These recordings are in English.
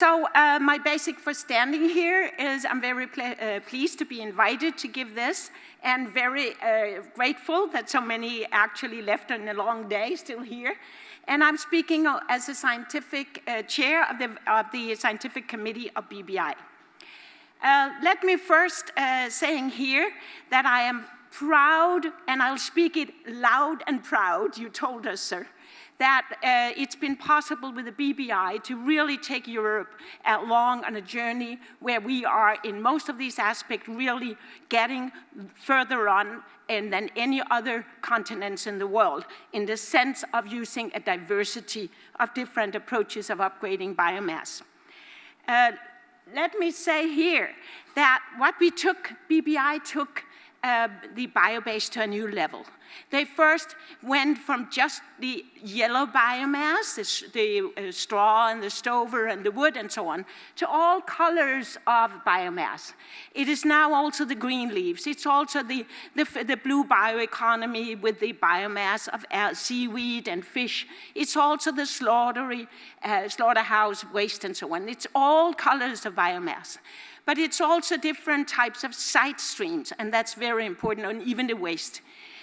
So my basic for standing here is I'm very pleased to be invited to give this, and very grateful that so many actually left on a long day still here. And I'm speaking as a scientific chair of the scientific committee of BBI. Let me first saying here that I am proud, and I'll speak it loud and proud, you told us, sir, that it's been possible with the BBI to really take Europe along on a journey where we are, in most of these aspects, really getting further on than any other continents in the world, in the sense of using a diversity of different approaches of upgrading biomass. Let me say here that what we took, BBI took the biobase to a new level. They first went from just the yellow biomass, the straw and the stover and the wood and so on, to all colors of biomass. It is now also the green leaves. It's also the blue bioeconomy with the biomass of seaweed and fish. It's also the slaughterhouse waste and so on. It's all colors of biomass. But it's also different types of side streams, and that's very important, and even the waste.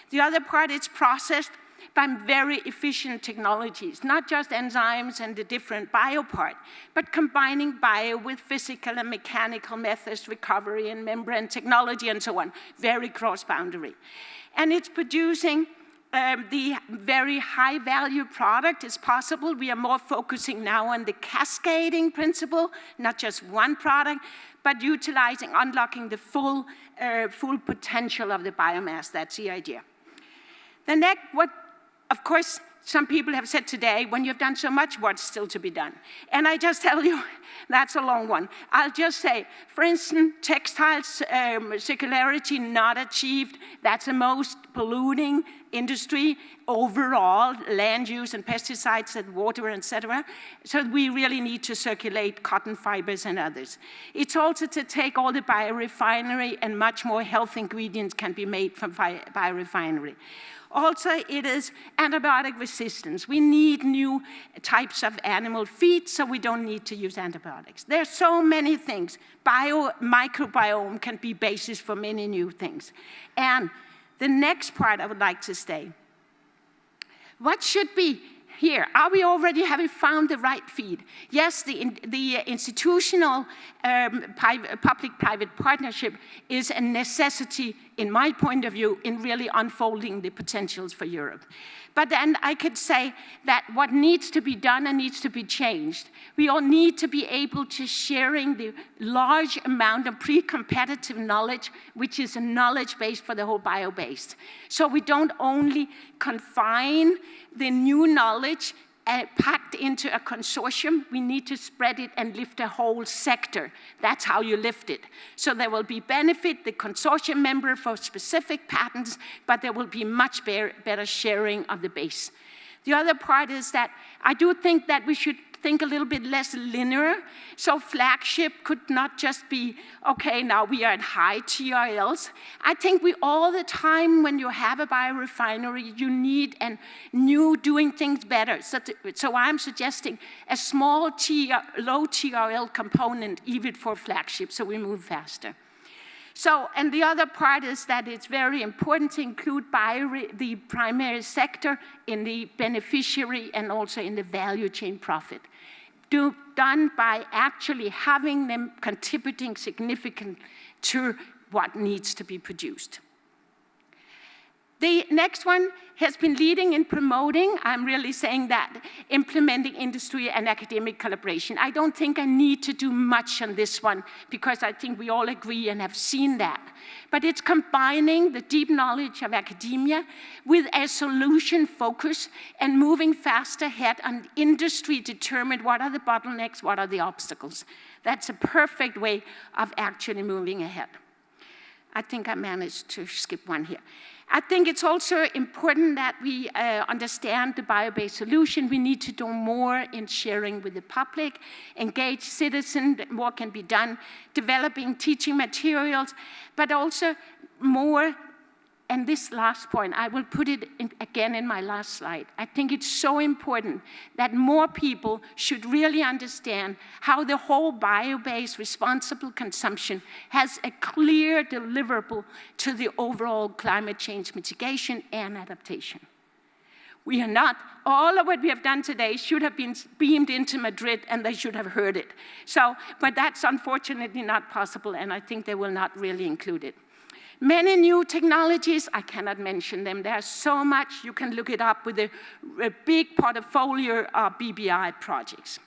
The other part is processed by very efficient technologies, not just enzymes and the different bio part, but combining bio with physical and mechanical methods, recovery and membrane technology and so on, very cross-boundary. And it's producing the very high-value product is possible. We are more focusing now on the cascading principle, not just one product, but utilizing, unlocking the full potential of the biomass. That's the idea. The next, of course, some people have said today, when you've done so much, what's still to be done? And I just tell you, that's a long one. I'll just say, for instance, textiles circularity not achieved. That's the most polluting industry overall, land use and pesticides and water, etc. So we really need to circulate cotton fibers and others. It's also to take all the biorefinery, and much more health ingredients can be made from biorefinery. Also, it is antibiotic resistance. We need new types of animal feed, so we don't need to use antibiotics. There are so many things. Microbiome can be basis for many new things. And the next part I would like to say, what should be here? Are we already having found the right feed? Yes, the institutional public-private partnership is a necessity, in my point of view, in really unfolding the potentials for Europe. But then I could say that what needs to be done and needs to be changed, we all need to be able to sharing the large amount of pre-competitive knowledge, which is a knowledge base for the whole bio-base. So we don't only confine the new knowledge packed into a consortium. We need to spread it and lift a whole sector. That's how you lift it. So there will be benefit, the consortium member for specific patents, but there will be much better sharing of the base. The other part is that I do think that we should think a little bit less linear. So flagship could not just be, okay, now we are at high TRLs. I think we all the time, when you have a biorefinery, you need a new doing things better. So I'm suggesting a small low TRL component, even for flagship, so we move faster. So, and the other part is that it's very important to include the primary sector in the beneficiary and also in the value chain profit. Done by actually having them contributing significant to what needs to be produced. The next one has been leading in promoting, I'm really saying that, implementing industry and academic collaboration. I don't think I need to do much on this one, because I think we all agree and have seen that. But it's combining the deep knowledge of academia with a solution focus and moving fast ahead on industry determined what are the bottlenecks, what are the obstacles. That's a perfect way of actually moving ahead. I think I managed to skip one here. I think it's also important that we understand the bio-based solution. We need to do more in sharing with the public, engage citizens, more can be done, developing teaching materials, but also more and this last point, I will put it again in my last slide. I think it's so important that more people should really understand how the whole bio-based responsible consumption has a clear deliverable to the overall climate change mitigation and adaptation. We are not, all of what we have done today should have been beamed into Madrid and they should have heard it. But that's unfortunately not possible, and I think they will not really include it. Many new technologies, I cannot mention them. There's so much, you can look it up with a big portfolio of BBI projects.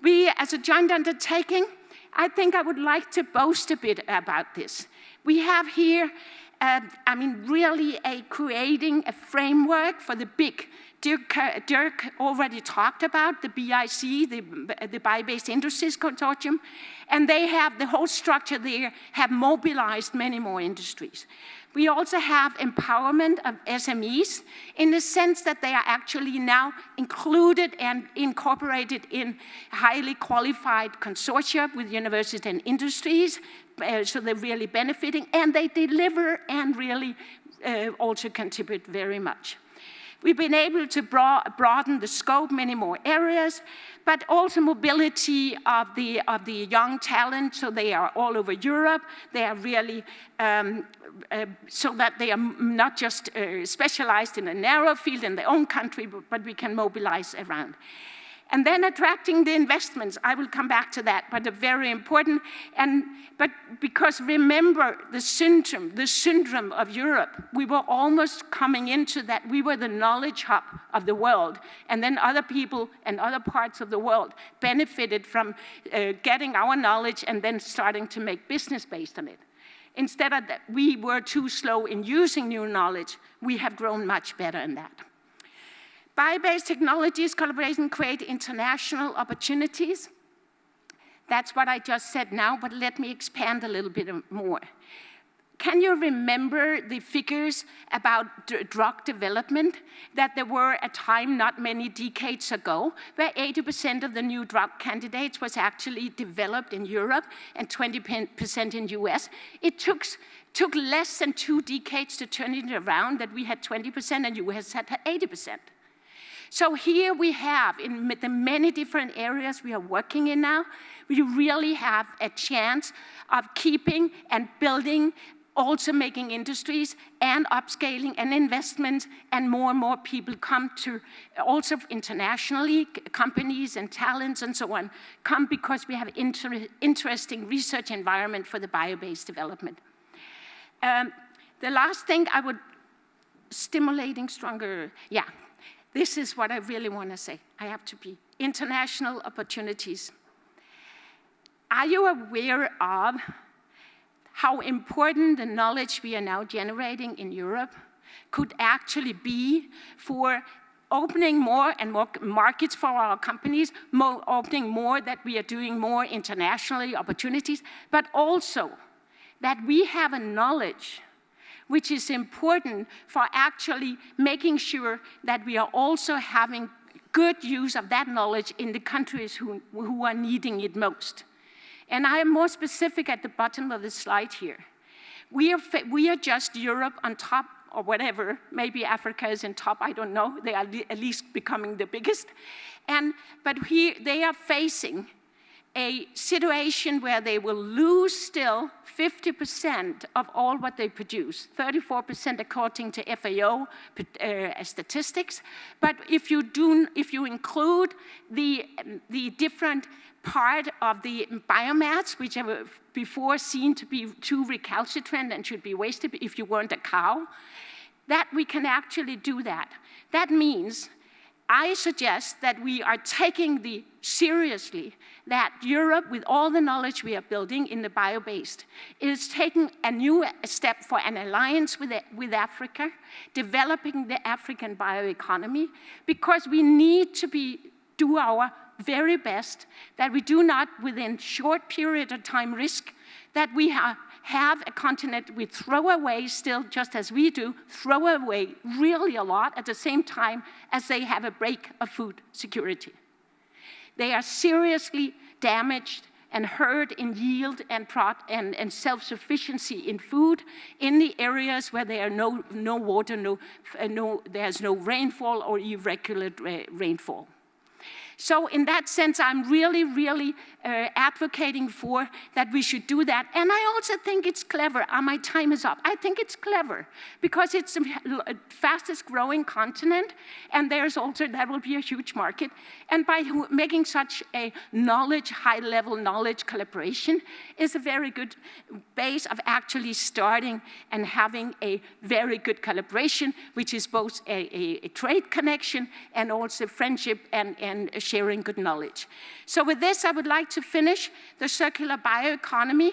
We, as a joint undertaking, I think I would like to boast a bit about this. We have here, really creating a framework for the big. Dirk already talked about the BIC, the Bio-Based Industries Consortium, and they have the whole structure there, have mobilized many more industries. We also have empowerment of SMEs in the sense that they are actually now included and incorporated in highly qualified consortia with universities and industries, so they're really benefiting, and they deliver and really also contribute very much. We've been able to broaden the scope, many more areas, but also mobility of the young talent, so they are all over Europe. They are really, so that they are not just specialized in a narrow field in their own country, but we can mobilize around. And then attracting the investments, I will come back to that, but they're very important. But because remember the syndrome of Europe, we were almost coming into that we were the knowledge hub of the world, and then other people and other parts of the world benefited from getting our knowledge and then starting to make business based on it. Instead of that, we were too slow in using new knowledge. We have grown much better in that. Bio-based technologies collaboration create international opportunities. That's what I just said now, but let me expand a little bit more. Can you remember the figures about drug development? That there were a time not many decades ago where 80% of the new drug candidates was actually developed in Europe and 20% in US. It took less than 2 decades to turn it around, that we had 20% and US had 80%. So here we have, in the many different areas we are working in now, we really have a chance of keeping and building, also making industries and upscaling and investments, and more people come to, also internationally, companies and talents and so on, come because we have interesting research environment for the bio-based development. The last thing I would, stimulating stronger, yeah. This is what I really want to say. I have to be international opportunities. Are you aware of how important the knowledge we are now generating in Europe could actually be for opening more and more markets for our companies, opening more, that we are doing more internationally opportunities, but also that we have a knowledge which is important for actually making sure that we are also having good use of that knowledge in the countries who are needing it most. And I am more specific at the bottom of the slide here. We are just Europe on top, or whatever, maybe Africa is in top, I don't know, they are at least becoming the biggest. But here they are facing a situation where they will lose still 50% of all what they produce, 34% according to FAO statistics. But if you include the different part of the biomass, which were before seen to be too recalcitrant and should be wasted if you weren't a cow, that we can actually do that. That means I suggest that we are taking seriously that Europe, with all the knowledge we are building in the bio-based, is taking a new step for an alliance with Africa, developing the African bioeconomy, because we need to do our very best that we do not, within short period of time, risk that we have a continent we throw away still, just as we do, throw away really a lot at the same time as they have a break of food security. They are seriously damaged and herd in yield and self-sufficiency in food in the areas where there are no water, there's no rainfall or irregular rainfall. So in that sense, I'm really advocating for that we should do that. And I also think it's clever. My time is up. I think it's clever because it's the fastest growing continent, and that will be a huge market. And by making such a high-level knowledge collaboration is a very good base of actually starting and having a very good collaboration, which is both a trade connection and also friendship and sharing good knowledge. So with this, I would like to finish the circular bioeconomy.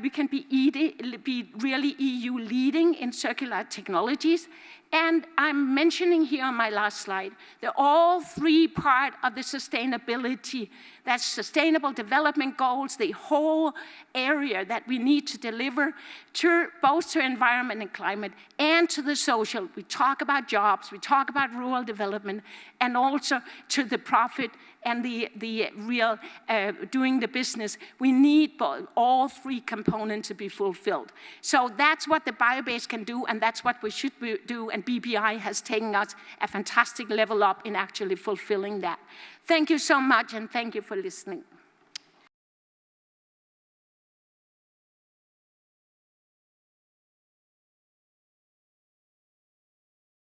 We can be really EU leading in circular technologies. And I'm mentioning here on my last slide that all three parts of the sustainability, that's sustainable development goals, the whole area that we need to deliver to both to environment and climate and to the social. We talk about jobs, we talk about rural development, and also to the profit and the real doing the business. We need all three components to be fulfilled. So that's what the biobase can do, and that's what we should do, and BBI has taken us a fantastic level up in actually fulfilling that. Thank you so much, and thank you for listening.